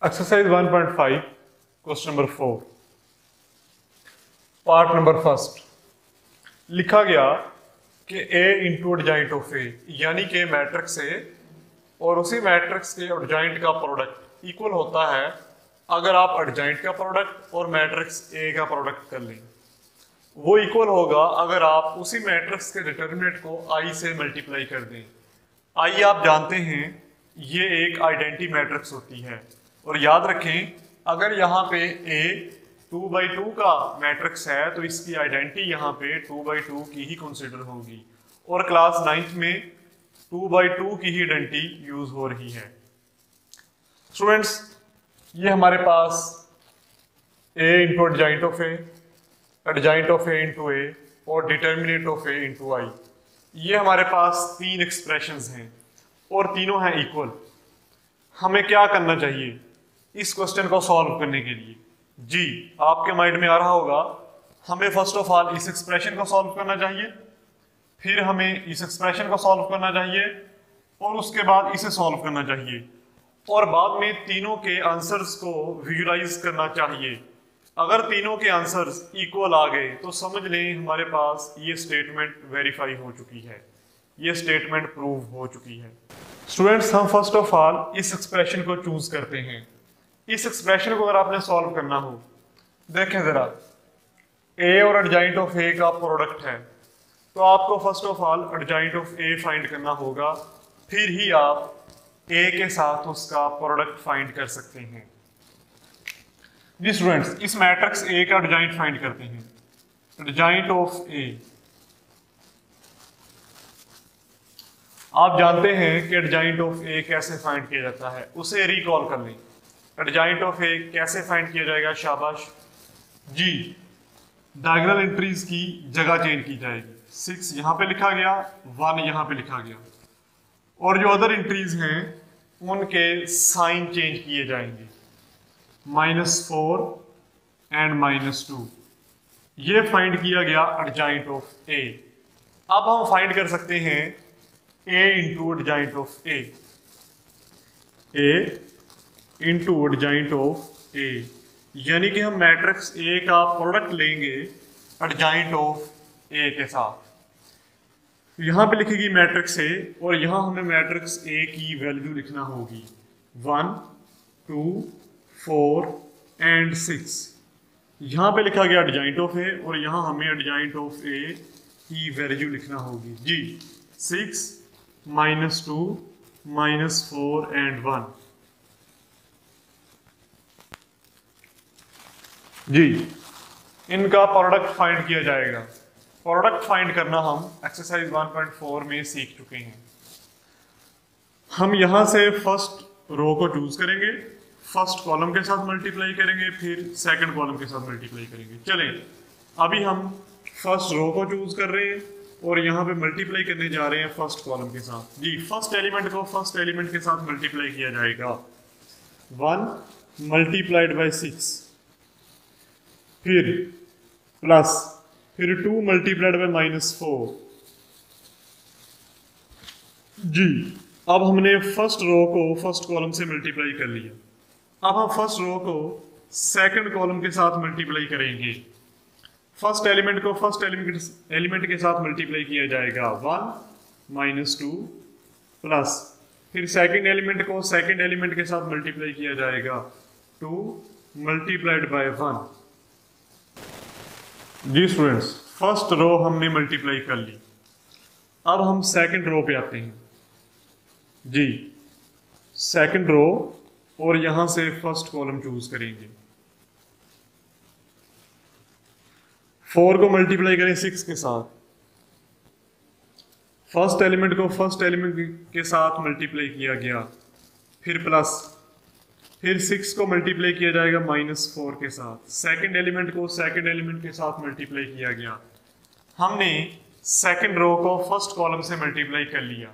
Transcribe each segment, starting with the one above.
Exercise 1.5 question number 4 part number first लिखा गया कि A into adjoint of A यानी कि मैट्रिक्स ए और उसी मैट्रिक्स के एडजाइंट का प्रोडक्ट इक्वल होता है अगर आप एडजाइंट का प्रोडक्ट और मैट्रिक्स ए का प्रोडक्ट कर लें। वो इक्वल होगा अगर आप उसी मैट्रिक्स के डिटर्मिनेंट को आई से मल्टीप्लाई कर दें। आई आप जानते हैं ये एक आइडेंटिटी मैट्रिक्स होती है और याद रखें अगर यहाँ पे A 2/2 का मैट्रिक्स है तो इसकी आइडेंटिटी यहाँ पे 2/2 की ही कंसिडर होगी और क्लास 9th में 2/2 की ही आइडेंटिटी यूज हो रही है। स्टूडेंट्स ये हमारे पास A into adjoint of A, adjoint of A into A और determinant of A into I, ये हमारे पास तीन एक्सप्रेशंस हैं और तीनों हैं इक्वल। हमें क्या करना चाहिए इस क्वेश्चन को सॉल्व करने के लिए? जी आपके माइंड में आ रहा होगा हमें फर्स्ट ऑफ ऑल इस एक्सप्रेशन को सॉल्व करना चाहिए, फिर हमें इस एक्सप्रेशन को सॉल्व करना चाहिए और उसके बाद इसे सॉल्व करना चाहिए और बाद में तीनों के आंसर्स को विजुलाइज करना चाहिए। अगर तीनों के आंसर्स इक्वल आ गए तो समझ लें हमारे पास ये स्टेटमेंट वेरीफाई हो चुकी है, ये स्टेटमेंट प्रूव हो चुकी है। स्टूडेंट्स हम फर्स्ट ऑफ ऑल इस एक्सप्रेशन को चूज करते हैं। इस एक्सप्रेशन को अगर आपने सॉल्व करना हो, देखें जरा ए और एडजाइंट ऑफ ए का प्रोडक्ट है तो आपको first of all adjoint of A find करना होगा, फिर ही आप ए के साथ उसका प्रोडक्ट फाइंड कर सकते हैं। जी स्टूडेंट्स इस मैट्रिक्स ए का एडजाइंट फाइंड करते हैं। एडजाइंट ऑफ ए आप जानते हैं कि एडजाइंट ऑफ ए कैसे फाइंड किया जाता है, उसे रिकॉल कर लें। एडजाइंट ऑफ ए कैसे फाइंड किया जाएगा? शाबाश जी, डायगोनल एंट्रीज की जगह चेंज की जाएगी। 6 यहाँ पे लिखा गया, 1 यहाँ पे लिखा गया और जो अदर एंट्रीज हैं उनके साइन चेंज किए जाएंगे। -4 एंड -2 ये फाइंड किया गया एडजाइंट ऑफ ए। अब हम फाइंड कर सकते हैं A into adjoint of A, A into adjoint of A, यानी कि हम मैट्रिक्स ए का प्रोडक्ट लेंगे एडजाइंट ऑफ ए के साथ। यहां पे लिखेगी मैट्रिक्स ए और यहां हमें मैट्रिक्स ए की वैल्यू लिखना होगी 1 2 4 एंड 6। यहां पे लिखा गया एडजाइंट ऑफ ए और यहां हमें एडजाइंट ऑफ ए की वैल्यू लिखना होगी जी 6 -2 -4 एंड 1। जी इनका प्रोडक्ट फाइंड किया जाएगा। प्रोडक्ट फाइंड करना हम एक्सरसाइज 1.4 में सीख चुके हैं। हम यहां से फर्स्ट रो को चूज करेंगे, फर्स्ट कॉलम के साथ मल्टीप्लाई करेंगे, फिर सेकंड कॉलम के साथ मल्टीप्लाई करेंगे। चलें अभी हम फर्स्ट रो को चूज कर रहे हैं और यहाँ पे मल्टीप्लाई करने जा रहे हैं फर्स्ट कॉलम के साथ। जी फर्स्ट एलिमेंट को फर्स्ट एलिमेंट के साथ मल्टीप्लाई किया जाएगा। 1 मल्टीप्लाइड बाय 6, फिर प्लस, फिर 2 मल्टीप्लाइड बाय -4। जी अब हमने फर्स्ट रो को फर्स्ट कॉलम से मल्टीप्लाई कर लिया। अब हम फर्स्ट रो को सेकंड कॉलम के साथ मल्टीप्लाई करेंगे। फर्स्ट एलिमेंट को फर्स्ट एलिमेंट के साथ मल्टीप्लाई किया जाएगा 1 -2 प्लस, फिर सेकंड एलिमेंट को सेकंड एलिमेंट के साथ मल्टीप्लाई किया जाएगा 2 मल्टीप्लाइड बाय 1। जी स्टूडेंट्स फर्स्ट रो हमने मल्टीप्लाई कर ली। अब हम सेकंड रो पे आते हैं। जी सेकंड रो और यहां से फर्स्ट कॉलम चूज करेंगे। 4 को मल्टीप्लाई करें 6 के साथ, फर्स्ट एलिमेंट को फर्स्ट एलिमेंट के साथ मल्टीप्लाई किया गया, फिर प्लस, फिर 6 को मल्टीप्लाई किया जाएगा -4 के साथ, सेकंड एलिमेंट को सेकंड एलिमेंट के साथ मल्टीप्लाई किया गया। हमने सेकंड रो को फर्स्ट कॉलम से मल्टीप्लाई कर लिया।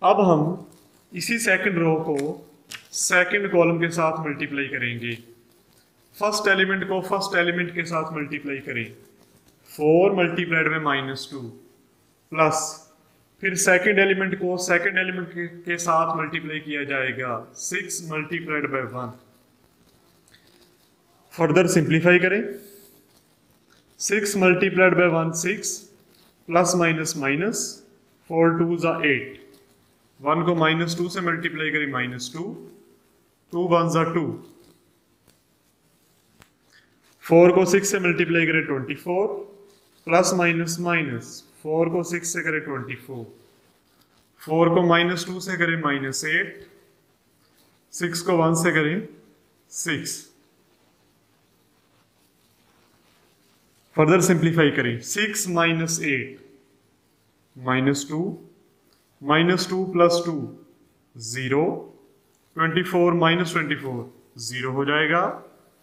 अब हम इसी सेकंड रो को सेकंड कॉलम के साथ मल्टीप्लाई करेंगे। फर्स्ट एलिमेंट को फर्स्ट एलिमेंट के साथ मल्टीप्लाई करें। 4 मल्टीप्लाइड में -2 प्लस, फिर सेकंड एलिमेंट को सेकंड एलिमेंट के साथ मल्टीप्लाई किया जाएगा 6 मल्टीप्लाइड बाय 1। फर्दर सिंप्लीफाई करें, 6 multiplied by 1 6 plus minus minus 4 2 जा 8, 1 को -2 से मल्टीप्लाई करें -2, 2 1 जा 2, 4 को 6 से मल्टीप्लाई करें 24, प्लस माइनस माइनस 4 को 6 से करें 24, 4 को -2 से करें -8, 6 को 1 से करें 6। फर्दर सिंप्लीफाई करें, 6 माइनस 8 -2, -2 प्लस 2 0, 24 माइनस 24 0 हो जाएगा,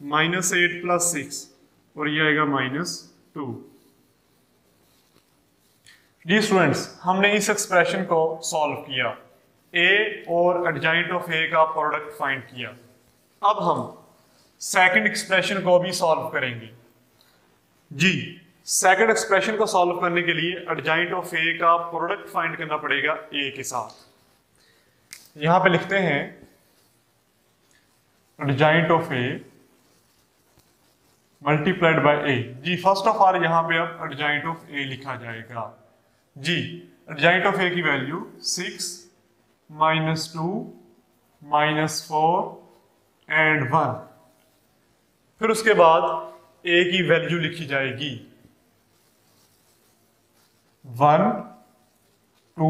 -8 प्लस 6 और ये आएगा -2। जी स्टूडेंट्स, हमने इस एक्सप्रेशन को सॉल्व किया, ए और एडजॉइंट ऑफ ए का प्रोडक्ट फाइंड किया। अब हम सेकंड एक्सप्रेशन को भी सॉल्व करेंगे। जी, सेकंड एक्सप्रेशन को सॉल्व करने के लिए एडजॉइंट ऑफ ए का प्रोडक्ट फाइंड करना पड़ेगा ए के साथ। यहां पे लिखते हैं adjoint of A multiplied by A. जी, फर्स्ट ऑफ ऑल यहां पे अब एडजॉइंट ऑफ ए लिखा जाएगा। जी, एडजॉइंट ऑफ ए की वैल्यू 6 -2 -4 एंड 1। फिर उसके बाद ए की वैल्यू लिखी जाएगी 1 2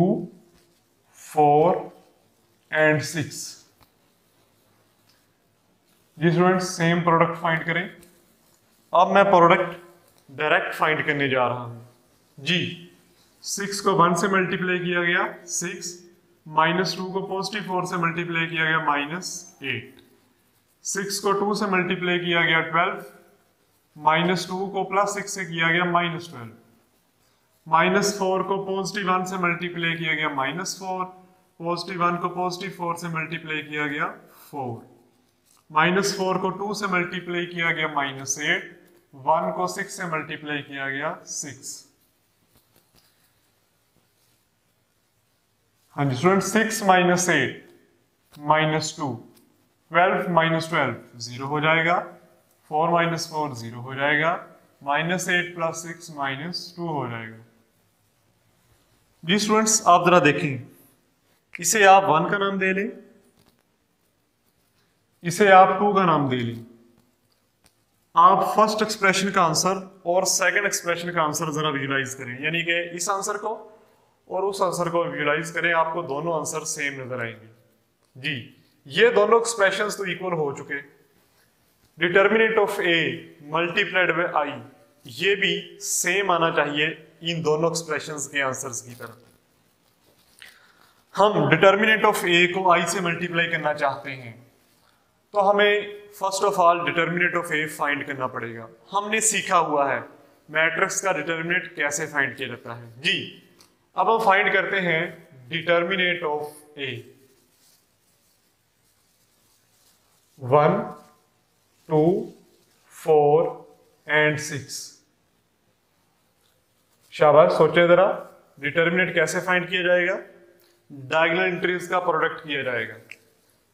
4 एंड 6। जी स्टूडेंट्स, सेम प्रोडक्ट फाइंड करें। अब मैं प्रोडक्ट डायरेक्ट फाइंड करने जा रहा हूं। जी, 6 को 1 से मल्टीप्लाई किया गया 6, -2 को पॉजिटिव 4 से मल्टीप्लाई किया गया -8, 6 को 2 से मल्टीप्लाई किया गया 12, -2 को +6 से किया गया -12, -4 को पॉजिटिव 1 से मल्टीप्लाई किया गया -4, पॉजिटिव 1 को पॉजिटिव 4 से मल्टीप्लाई किया गया 4, -4 को 2 से मल्टीप्लाई किया गया -8, 1 को 6 से मल्टीप्लाई किया गया 6। हाँ जी स्टूडेंट, 6 - 8 -2, 12 - 12 0 हो जाएगा, 4 - 4 0 हो जाएगा, -8 + 6 -2 हो जाएगा। जी स्टूडेंट्स, आप जरा देखें, इसे आप 1 का नाम दे लें, इसे आप 2 का नाम दे लें। आप फर्स्ट एक्सप्रेशन का आंसर और सेकंड एक्सप्रेशन का आंसर जरा विजुलाइज करें, यानी कि इस आंसर को और उस आंसर को विजुलाइज करें, आपको दोनों आंसर सेम नजर आएंगे। जी, ये दोनों एक्सप्रेशंस तो इक्वल हो चुके। Determinant of A multiplied by I, ये भी सेम आना चाहिए इन दोनों एक्सप्रेशंस के आंसर्स की तरफ। हम डिटर्मिनेंट ऑफ ए को आई से मल्टीप्लाई करना चाहते हैं, तो हमें first of all determinant of A find करना पड़ेगा। हमने सीखा हुआ है मैट्रिक्स का डिटर्मिनेंट कैसे फाइंड किया जाता है। जी, अब हम फाइंड करते हैं डिटर्मिनेंट ऑफ ए। 1 2 4 एंड 6। शाबाश, सोचे जरा, डिटर्मिनेंट कैसे फाइंड किया जाएगा? डायगोनल एंट्रीज का प्रोडक्ट किया जाएगा।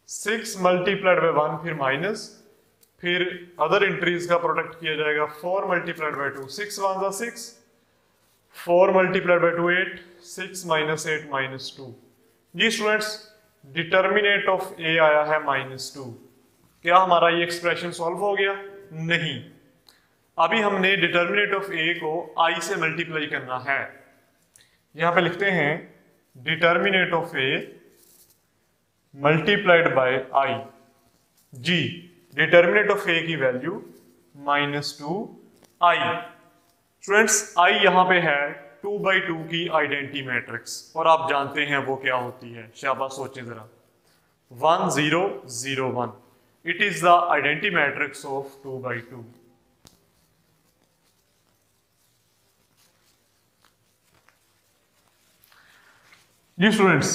6 मल्टीप्लाइड बाय 1 फिर माइनस, फिर अदर एंट्रीज का प्रोडक्ट किया जाएगा। 4 मल्टीप्लाइड बाय 2, 6 1 जा 6, 4 मल्टीप्लाइड बाय 2 8, 6 - 8 -2। जी स्टूडेंट्स, डिटर्मिनेंट ऑफ ए आया है -2। क्या हमारा ये एक्सप्रेशन सॉल्व हो गया? नहीं, अभी हमने डिटर्मिनेंट ऑफ ए को आई से मल्टीप्लाई करना है। यहां पे लिखते हैं determinant of A multiplied by I. जी, डिटर्मिनेंट ऑफ ए की वैल्यू -2 आई। स्टूडेंट्स, आई यहां पे है 2/2 की आइडेंटिटी मैट्रिक्स, और आप जानते हैं वो क्या होती है। शाबाश, सोचें जरा। 1 0 0 1, it is the identity matrix of 2/2। जी स्टूडेंट्स,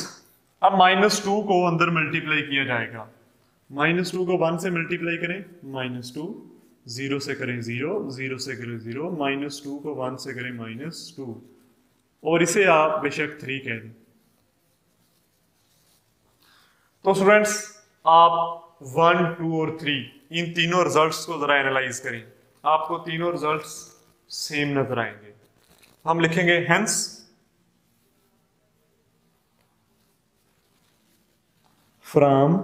अब -2 को अंदर मल्टीप्लाई किया जाएगा। -2 को 1 से मल्टीप्लाई करें -2, 0 से करें 0, 0 से करें 0, -2 को 1 से करें -2, और इसे आप बेशक 3 कह दें। तो स्टूडेंट्स आप 1, 2 और 3 इन तीनों रिजल्ट्स को जरा एनालाइज करें। आपको तीनों रिजल्ट्स सेम नजर आएंगे। हम लिखेंगे hence from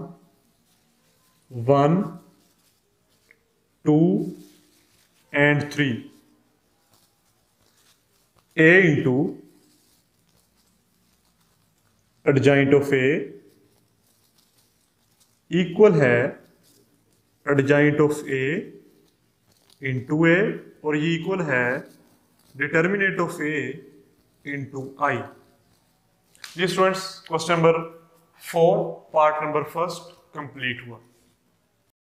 1, 2 and 3 A into adjoint of A equal है adjoint of A into A, और ये इक्वल है determinant of A into I। जी स्टूडेंट्स, question number 4 part number 1 complete हुआ।